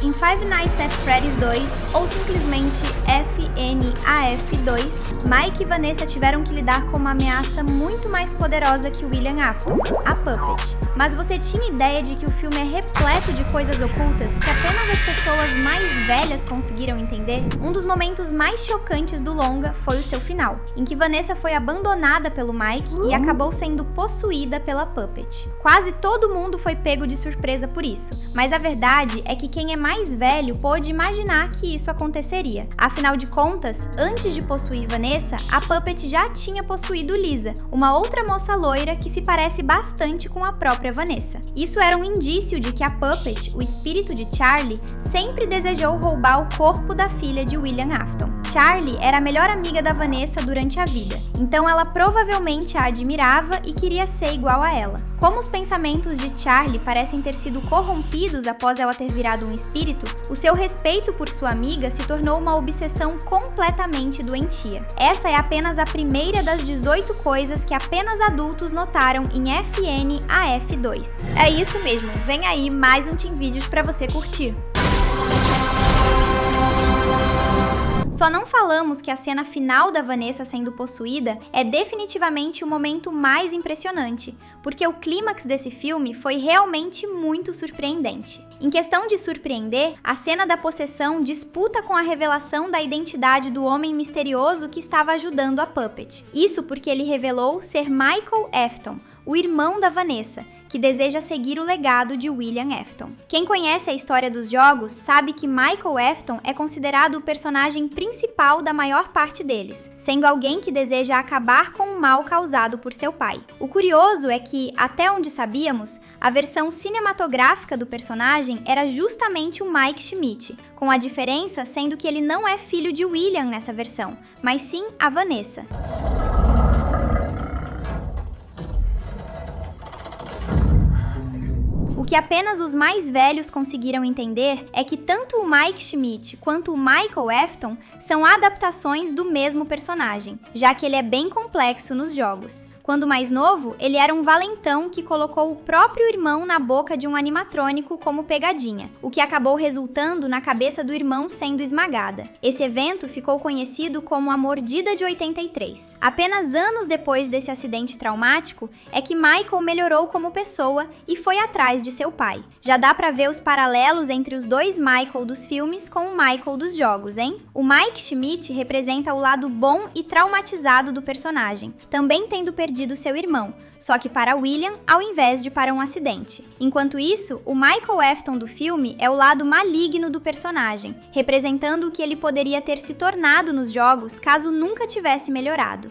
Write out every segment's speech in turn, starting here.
Em Five Nights at Freddy's 2, ou simplesmente FNAF2, Mike e Vanessa tiveram que lidar com uma ameaça muito mais poderosa que William Afton, a Puppet. Mas você tinha ideia de que o filme é repleto de coisas ocultas que apenas as pessoas mais velhas conseguiram entender? Um dos momentos mais chocantes do longa foi o seu final, em que Vanessa foi abandonada pelo Mike e acabou sendo possuída pela Puppet. Quase todo mundo foi pego de surpresa por isso, mas a verdade é que quem é mais velho pôde imaginar que isso aconteceria. Afinal de contas, antes de possuir Vanessa, a Puppet já tinha possuído Lisa, uma outra moça loira que se parece bastante com a própria Vanessa. Isso era um indício de que a Puppet, o espírito de Charlie, sempre desejou roubar o corpo da filha de William Afton. Charlie era a melhor amiga da Vanessa durante a vida, então ela provavelmente a admirava e queria ser igual a ela. Como os pensamentos de Charlie parecem ter sido corrompidos após ela ter virado um espírito, o seu respeito por sua amiga se tornou uma obsessão completamente doentia. Essa é apenas a primeira das 18 coisas que apenas adultos notaram em FNAF2. É isso mesmo, vem aí mais um Teen Vídeos pra você curtir. Só não falamos que a cena final da Vanessa sendo possuída é definitivamente o momento mais impressionante, porque o clímax desse filme foi realmente muito surpreendente. Em questão de surpreender, a cena da possessão disputa com a revelação da identidade do homem misterioso que estava ajudando a Puppet. Isso porque ele revelou ser Michael Afton, o irmão da Vanessa, que deseja seguir o legado de William Afton. Quem conhece a história dos jogos sabe que Michael Afton é considerado o personagem principal da maior parte deles, sendo alguém que deseja acabar com o mal causado por seu pai. O curioso é que, até onde sabíamos, a versão cinematográfica do personagem era justamente o Mike Schmidt, com a diferença sendo que ele não é filho de William nessa versão, mas sim a Vanessa. O que apenas os mais velhos conseguiram entender é que tanto o Mike Schmidt quanto o Michael Afton são adaptações do mesmo personagem, já que ele é bem complexo nos jogos. Quando mais novo, ele era um valentão que colocou o próprio irmão na boca de um animatrônico como pegadinha, o que acabou resultando na cabeça do irmão sendo esmagada. Esse evento ficou conhecido como a Mordida de 83. Apenas anos depois desse acidente traumático, é que Michael melhorou como pessoa e foi atrás de seu pai. Já dá pra ver os paralelos entre os dois Michael dos filmes com o Michael dos jogos, hein? O Mike Schmidt representa o lado bom e traumatizado do personagem, também tendo perdido seu irmão, só que para William ao invés de para um acidente. Enquanto isso, o Michael Afton do filme é o lado maligno do personagem, representando o que ele poderia ter se tornado nos jogos caso nunca tivesse melhorado.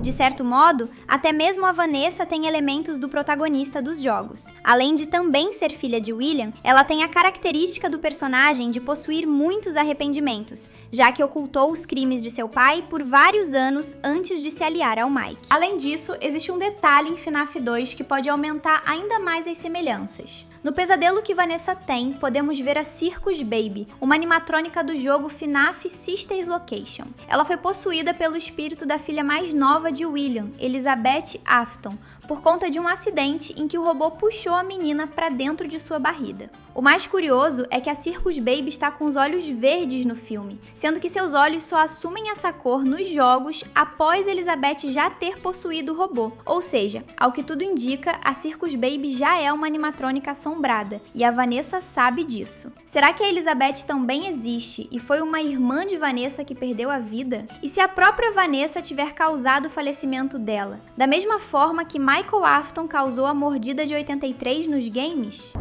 De certo modo, até mesmo a Vanessa tem elementos do protagonista dos jogos. Além de também ser filha de William, ela tem a característica do personagem de possuir muitos arrependimentos, já que ocultou os crimes de seu pai por vários anos antes de se aliar ao Mike. Além disso, existe um detalhe em FNAF 2 que pode aumentar ainda mais as semelhanças. No pesadelo que Vanessa tem, podemos ver a Circus Baby, uma animatrônica do jogo FNAF Sister's Location. Ela foi possuída pelo espírito da filha mais nova de William, Elizabeth Afton, por conta de um acidente em que o robô puxou a menina para dentro de sua barriga. O mais curioso é que a Circus Baby está com os olhos verdes no filme, sendo que seus olhos só assumem essa cor nos jogos após Elizabeth já ter possuído o robô. Ou seja, ao que tudo indica, a Circus Baby já é uma animatrônica assombrada, e a Vanessa sabe disso. Será que a Elizabeth também existe e foi uma irmã de Vanessa que perdeu a vida? E se a própria Vanessa tiver causado o falecimento dela, da mesma forma que Michael Afton causou a Mordida de 83 nos games?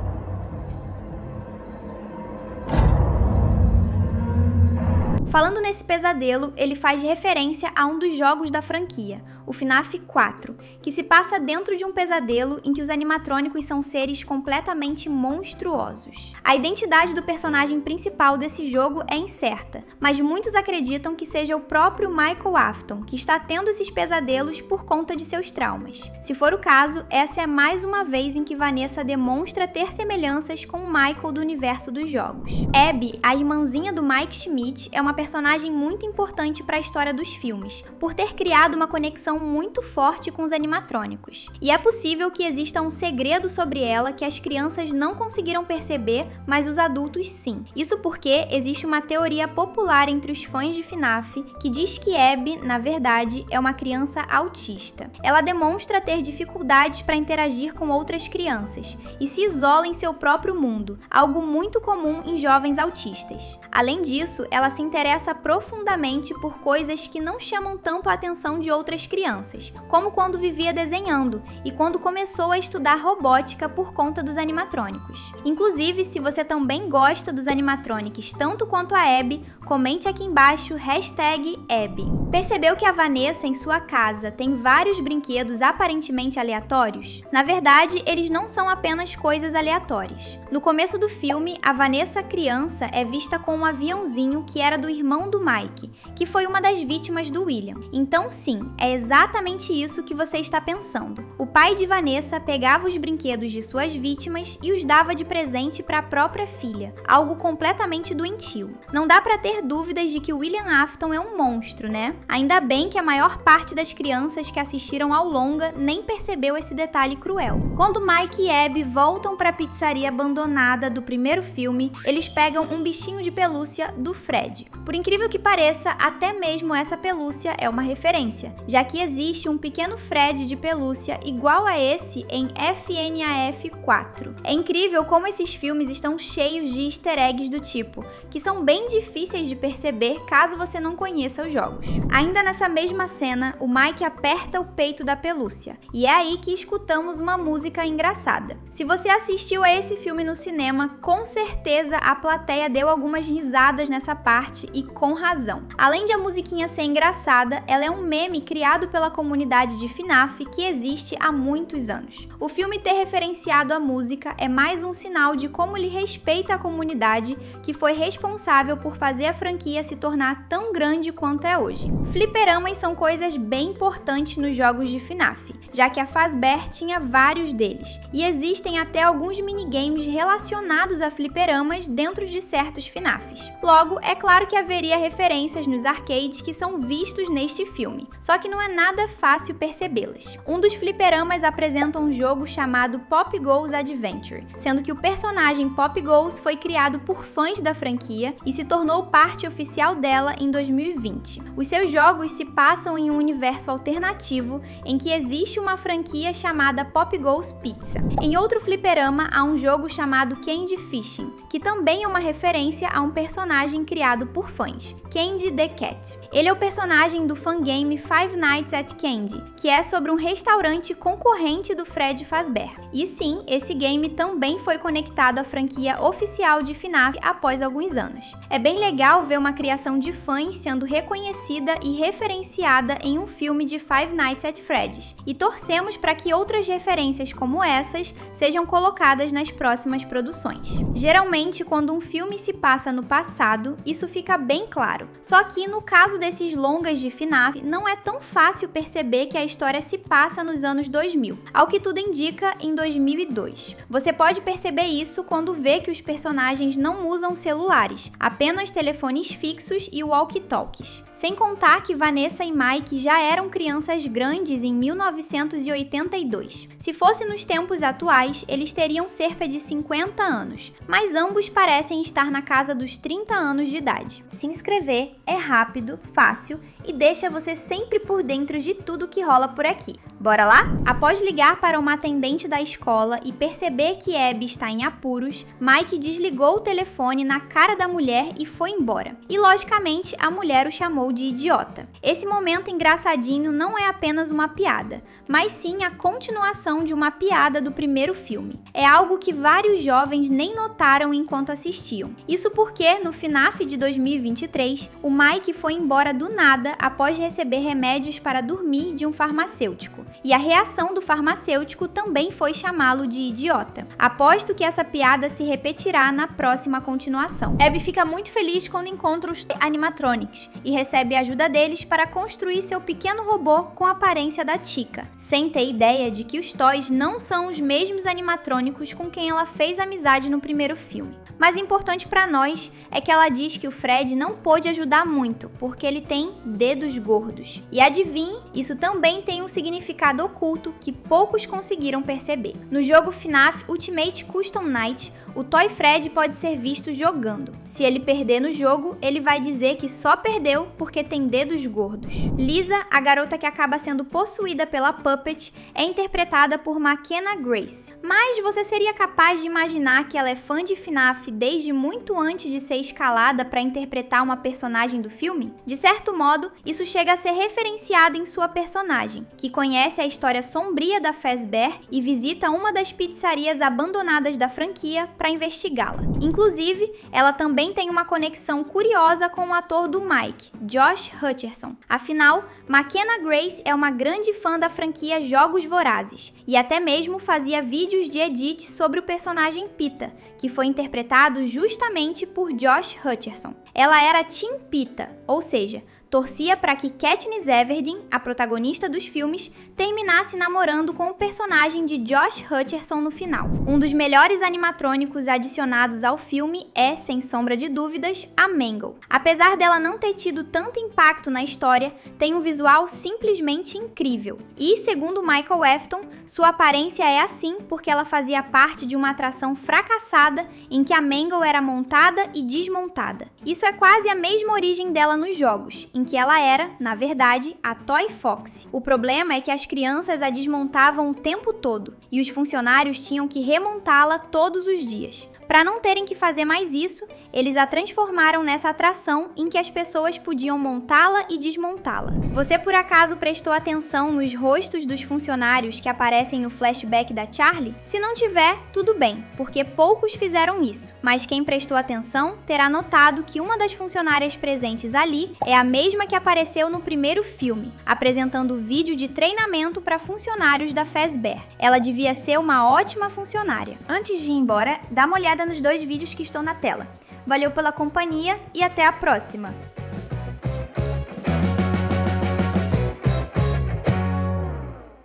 Falando nesse pesadelo, ele faz referência a um dos jogos da franquia, o FNAF 4, que se passa dentro de um pesadelo em que os animatrônicos são seres completamente monstruosos. A identidade do personagem principal desse jogo é incerta, mas muitos acreditam que seja o próprio Michael Afton, que está tendo esses pesadelos por conta de seus traumas. Se for o caso, essa é mais uma vez em que Vanessa demonstra ter semelhanças com o Michael do universo dos jogos. Abby, a irmãzinha do Mike Schmidt, é uma personagem muito importante para a história dos filmes, por ter criado uma conexão conexão muito forte com os animatrônicos. E é possível que exista um segredo sobre ela que as crianças não conseguiram perceber, mas os adultos sim. Isso porque existe uma teoria popular entre os fãs de FNAF que diz que Abby, na verdade, é uma criança autista. Ela demonstra ter dificuldades para interagir com outras crianças e se isola em seu próprio mundo, algo muito comum em jovens autistas. Além disso, ela se interessa profundamente por coisas que não chamam tanto a atenção de outras crianças, como quando vivia desenhando e quando começou a estudar robótica por conta dos animatrônicos. Inclusive, se você também gosta dos animatrônicos tanto quanto a Abby, comente aqui embaixo #Abby. Percebeu que a Vanessa em sua casa tem vários brinquedos aparentemente aleatórios? Na verdade, eles não são apenas coisas aleatórias. No começo do filme, a Vanessa criança é vista com um aviãozinho que era do irmão do Mike, que foi uma das vítimas do William. Então sim, é exatamente isso que você está pensando. O pai de Vanessa pegava os brinquedos de suas vítimas e os dava de presente para a própria filha, algo completamente doentio. Não dá para ter dúvidas de que o William Afton é um monstro, né? Ainda bem que a maior parte das crianças que assistiram ao longa nem percebeu esse detalhe cruel. Quando Mike e Abby voltam para a pizzaria abandonada do primeiro filme, eles pegam um bichinho de pelúcia do Fred. Por incrível que pareça, até mesmo essa pelúcia é uma referência, já que existe um pequeno Fred de pelúcia igual a esse em FNAF 4. É incrível como esses filmes estão cheios de easter eggs do tipo, que são bem difíceis de perceber caso você não conheça os jogos. Ainda nessa mesma cena, o Mike aperta o peito da pelúcia, e é aí que escutamos uma música engraçada. Se você assistiu a esse filme no cinema, com certeza a plateia deu algumas risadas nessa parte e com razão. Além de a musiquinha ser engraçada, ela é um meme criado pela comunidade de FNAF que existe há muitos anos. O filme ter referenciado a música é mais um sinal de como ele respeita a comunidade que foi responsável por fazer a franquia se tornar tão grande quanto é hoje. Fliperamas são coisas bem importantes nos jogos de FNAF, já que a Fazbear tinha vários deles, e existem até alguns minigames relacionados a fliperamas dentro de certos FNAFs. Logo, é claro que haveria referências nos arcades que são vistos neste filme, só que não é nada fácil percebê-las. Um dos fliperamas apresenta um jogo chamado Pop Goes Adventure, sendo que o personagem Pop Goes foi criado por fãs da franquia e se tornou parte oficial dela em 2020. Os seus jogos se passam em um universo alternativo em que existe uma franquia chamada Pop Goes Pizza. Em outro fliperama há um jogo chamado Candy Fishing, que também é uma referência a um personagem criado por fãs, Candy the Cat. Ele é o personagem do fangame Five Nights at Candy, que é sobre um restaurante concorrente do Fred Fazbear. E sim, esse game também foi conectado à franquia oficial de FNAF após alguns anos. É bem legal ver uma criação de fãs sendo reconhecida e referenciada em um filme de Five Nights at Freddy's, e torcemos para que outras referências como essas sejam colocadas nas próximas produções. Geralmente, quando um filme se passa no passado, isso fica bem claro. Só que no caso desses longas de FNAF, não é tão fácil perceber que a história se passa nos anos 2000, ao que tudo indica em 2002. Você pode perceber isso quando vê que os personagens não usam celulares, apenas telefones fixos e walkie-talkies. Sem contar que Vanessa e Mike já eram crianças grandes em 1982. Se fosse nos tempos atuais, eles teriam cerca de 50 anos, mas ambos parecem estar na casa dos 30 anos de idade. Se inscrever é rápido, fácil e deixa você sempre por dentro de tudo que rola por aqui. Bora lá? Após ligar para uma atendente da escola e perceber que Abby está em apuros, Mike desligou o telefone na cara da mulher e foi embora. E logicamente a mulher o chamou de idiota. Esse momento engraçadinho não é apenas uma piada, mas sim a continuação de uma piada do primeiro filme. É algo que vários jovens nem notaram enquanto assistiam. Isso porque no FNAF de 2023, o Mike foi embora do nada após receber remédios para dormir de um farmacêutico. E a reação do farmacêutico também foi chamá-lo de idiota. Aposto que essa piada se repetirá na próxima continuação. Abby fica muito feliz quando encontra os animatronics e recebe a ajuda deles para construir seu pequeno robô com a aparência da Chica, sem ter ideia de que os toys não são os mesmos animatrônicos com quem ela fez amizade no primeiro filme. Mas importante para nós é que ela diz que o Fred não pôde ajudar muito, porque ele tem dedos gordos. E adivinhe, isso também tem um significado oculto que poucos conseguiram perceber. No jogo FNAF Ultimate Custom Night, o Toy Fred pode ser visto jogando. Se ele perder no jogo, ele vai dizer que só perdeu porque tem dedos gordos. Lisa, a garota que acaba sendo possuída pela Puppet, é interpretada por McKenna Grace. Mas você seria capaz de imaginar que ela é fã de FNAF desde muito antes de ser escalada para interpretar uma personagem do filme? De certo modo, isso chega a ser referenciado em sua personagem, que conhece a história sombria da Fazbear e visita uma das pizzarias abandonadas da franquia para investigá-la. Inclusive, ela também tem uma conexão curiosa com o ator do Mike, Josh Hutcherson. Afinal, McKenna Grace é uma grande fã da franquia Jogos Vorazes e até mesmo fazia vídeos de edit sobre o personagem Pita, que foi interpretado justamente por Josh Hutcherson. Ela era Team Pita, ou seja, torcia para que Katniss Everdeen, a protagonista dos filmes, terminasse namorando com o personagem de Josh Hutcherson no final. Um dos melhores animatrônicos adicionados ao filme é, sem sombra de dúvidas, a Mangle. Apesar dela não ter tido tanto impacto na história, tem um visual simplesmente incrível. E, segundo Michael Afton, sua aparência é assim porque ela fazia parte de uma atração fracassada em que a Mangle era montada e desmontada. Isso é quase a mesma origem dela nos jogos, em que ela era, na verdade, a Toy Fox. O problema é que as crianças a desmontavam o tempo todo, e os funcionários tinham que remontá-la todos os dias. Para não terem que fazer mais isso, eles a transformaram nessa atração em que as pessoas podiam montá-la e desmontá-la. Você por acaso prestou atenção nos rostos dos funcionários que aparecem no flashback da Charlie? Se não tiver, tudo bem, porque poucos fizeram isso. Mas quem prestou atenção terá notado que uma das funcionárias presentes ali é a mesma que apareceu no primeiro filme, apresentando vídeo de treinamento para funcionários da Fazbear. Ela devia ser uma ótima funcionária. Antes de ir embora, dá uma olhada nos 2 vídeos que estão na tela. Valeu pela companhia e até a próxima!